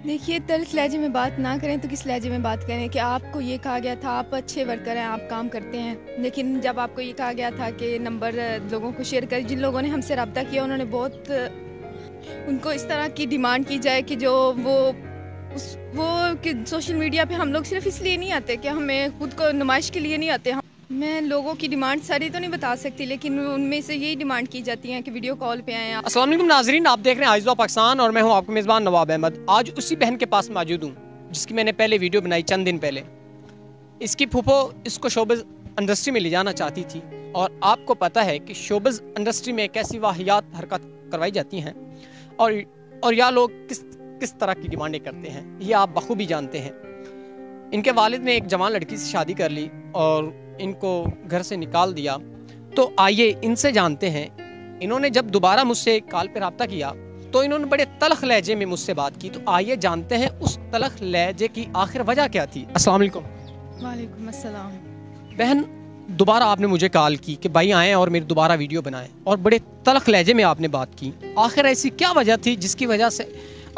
देखिए, तल्ख़ लहजे में बात ना करें तो किस लहजे में बात करें कि आपको ये कहा गया था आप अच्छे वर्कर हैं, आप काम करते हैं। लेकिन जब आपको ये कहा गया था कि नंबर लोगों को शेयर करें, जिन लोगों ने हमसे रब्ता किया उन्होंने बहुत उनको इस तरह की डिमांड की जाए कि जो वो कि सोशल मीडिया पे हम लोग सिर्फ़ इसलिए नहीं आते कि हमें खुद को नुमाइश के लिए नहीं आते। हम मैं लोगों की डिमांड सारी तो नहीं बता सकती, लेकिन उनमें से यही डिमांड की जाती है कि वीडियो कॉल पे आएँ आप। अस्सलाम वालेकुम नाज़रीन, आप देख रहे हैं आइज़ पाकिस्तान और मैं हूं आपका मेज़बान नवाब अहमद। आज उसी बहन के पास मौजूद हूं जिसकी मैंने पहले वीडियो बनाई चंद दिन पहले। इसकी फूफो इसको शोबिज़ इंडस्ट्री में ले जाना चाहती थी और आपको पता है कि शोबिज़ इंडस्ट्री में कैसी वाहियात हरकत करवाई जाती हैं और यह लोग किस तरह की डिमांडें करते हैं, ये आप बखूबी जानते हैं। इनके वालिद ने एक जवान लड़की से शादी कर ली और इनको घर से निकाल दिया। तो आइए इनसे जानते हैं, इन्होंने जब दोबारा मुझसे कॉल पर रब्ता किया तो इन्होंने बड़े तलख लहजे में मुझसे बात की। तो आइए जानते हैं उस तलख लहजे की आखिर वजह क्या थी। अस्सलाम वालेकुम। वालेकुम अस्सलाम। बहन, दोबारा आपने मुझे कॉल की कि भाई आएँ और मेरी दोबारा वीडियो बनाएं और बड़े तलख लहजे में आपने बात की। आखिर ऐसी क्या वजह थी जिसकी वजह से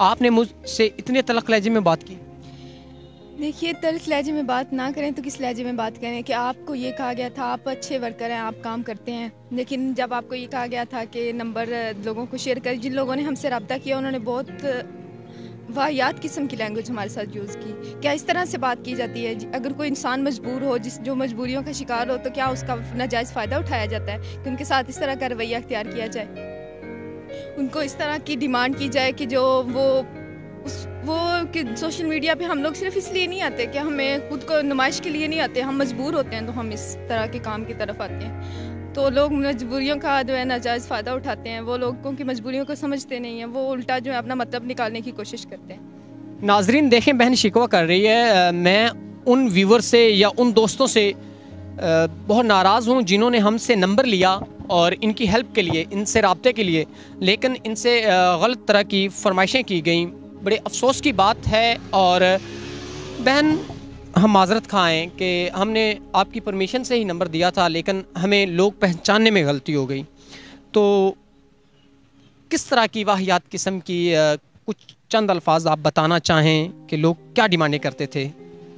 आपने मुझसे इतने तलख लहजे में बात की? देखिए, तल्ख़ लहजे में बात ना करें तो किस लहजे में बात करें कि आपको ये कहा गया था आप अच्छे वर्कर हैं, आप काम करते हैं। लेकिन जब आपको ये कहा गया था कि नंबर लोगों को शेयर करें, जिन लोगों ने हमसे रब्ता किया उन्होंने बहुत वाहियात किस्म की लैंग्वेज हमारे साथ यूज़ की। क्या इस तरह से बात की जाती है? अगर कोई इंसान मजबूर हो, जो मजबूरियों का शिकार हो, तो क्या उसका नाजायज़ फ़ायदा उठाया जाता है कि उनके साथ इस तरह का रवैया अख्तियार किया जाए? उनको इस तरह की डिमांड की जाए कि जो वो कि सोशल मीडिया पे हम लोग सिर्फ इसलिए नहीं आते कि हमें खुद को नुमाइश के लिए नहीं आते, हम मजबूर होते हैं तो हम इस तरह के काम की तरफ आते हैं। तो लोग मजबूरियों का जो है नाजायज़ फ़ायदा उठाते हैं, वो लोगों की मजबूरियों को समझते नहीं हैं, वो उल्टा जो है अपना मतलब निकालने की कोशिश करते हैं। नाजरीन देखें, बहन शिकवा कर रही है। मैं उन व्यूवर से या उन दोस्तों से बहुत नाराज़ हूँ जिन्होंने हमसे नंबर लिया और इनकी हेल्प के लिए, इनसे रब्ते के लिए, लेकिन इनसे गलत तरह की फरमाइशें की गई। बड़े अफसोस की बात है। और बहन, हम माजरत खाएँ कि हमने आपकी परमिशन से ही नंबर दिया था, लेकिन हमें लोग पहचानने में गलती हो गई। तो किस तरह की वाहियात किस्म की कुछ चंद अल्फाज आप बताना चाहें कि लोग क्या डिमांडें करते थे?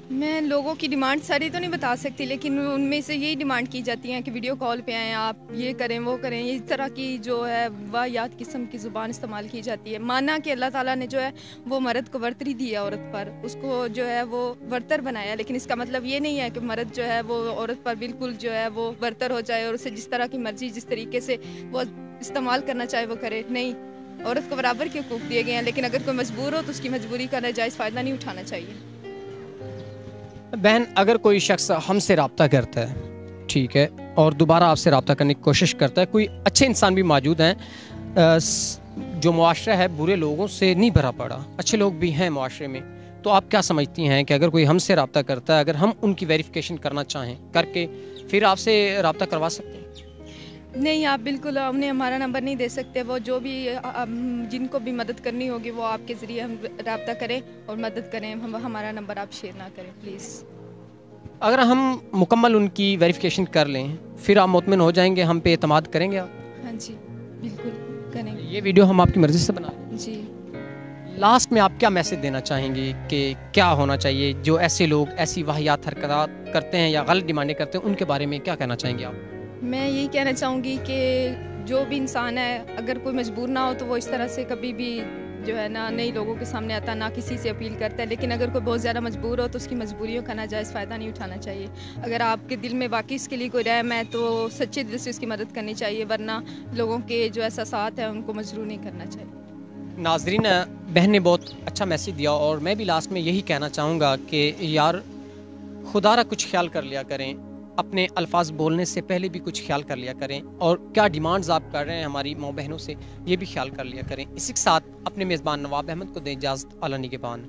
मैं लोगों की डिमांड सारी तो नहीं बता सकती, लेकिन उनमें से यही डिमांड की जाती है कि वीडियो कॉल पे आएँ आप, ये करें वो करें। इस तरह की जो है वाहियात किस्म की ज़ुबान इस्तेमाल की जाती है। माना कि अल्लाह ताला ने जो है वो मर्द को वर्तरी दी है औरत पर, उसको जो है वो वर्तर बनाया, लेकिन इसका मतलब ये नहीं है कि मर्द जो है वो औरत पर बिल्कुल जो है वो वर्तर हो जाए और उसे जिस तरह की मर्जी, जिस तरीके से वो इस्तेमाल करना चाहे वो करे। नहीं, औरत को बराबर के हकूक़ दिए गए हैं, लेकिन अगर कोई मजबूर हो तो उसकी मजबूरी का नाजायज़ फ़ायदा नहीं उठाना चाहिए। बहन, अगर कोई शख्स हमसे रब्ता करता है, ठीक है, और दोबारा आपसे रब्ता करने की कोशिश करता है, कोई अच्छे इंसान भी मौजूद हैं, जो मुआशरा है बुरे लोगों से नहीं भरा पड़ा, अच्छे लोग भी हैं मुआशरे में, तो आप क्या समझती हैं कि अगर कोई हमसे रब्ता करता है, अगर हम उनकी वेरिफिकेशन करना चाहें करके फिर आपसे रब्ता करवा सकते हैं? नहीं, आप बिल्कुल उन्हें हमारा नंबर नहीं दे सकते। वो जो भी जिनको भी मदद करनी होगी वो आपके ज़रिए हम रब्ता करें और मदद करें। हमारा नंबर आप शेयर ना करें प्लीज़। अगर हम मुकम्मल उनकी वेरिफिकेशन कर लें फिर आप मुतमिन हो जाएंगे, हम पे एतमाद करेंगे आप? हाँ जी, बिल्कुल करेंगे। ये वीडियो हम आपकी मर्ज़ी से बना लें। जी। लास्ट में आप क्या मैसेज देना चाहेंगे कि क्या होना चाहिए, जो ऐसे लोग ऐसी वाहियात हरकत करते हैं या गलत डिमांडें करते हैं, उनके बारे में क्या कहना चाहेंगे आप? मैं यही कहना चाहूँगी कि जो भी इंसान है, अगर कोई मजबूर ना हो तो वो इस तरह से कभी भी जो है ना नई लोगों के सामने आता, ना किसी से अपील करता है। लेकिन अगर कोई बहुत ज़्यादा मजबूर हो तो उसकी मजबूरियों का नाजायज़ फ़ायदा नहीं उठाना चाहिए। अगर आपके दिल में वाकई इसके लिए कोई रहम है तो सच्चे दिल से उसकी मदद करनी चाहिए, वरना लोगों के जो एहसासात हैं उनको मजबूर नहीं करना चाहिए। नाजरीन, बहन ने बहुत अच्छा मैसेज दिया और मैं भी लास्ट में यही कहना चाहूँगा कि यार खुदारा कुछ ख्याल कर लिया करें, अपने अल्फाज बोलने से पहले भी कुछ ख्याल कर लिया करें और क्या डिमांड्स आप कर रहे हैं हमारी माँ बहनों से, ये भी ख्याल कर लिया करें। इसी के साथ अपने मेज़बान नवाब अहमद को दें इजाज़त। अल्लाह निगहबान।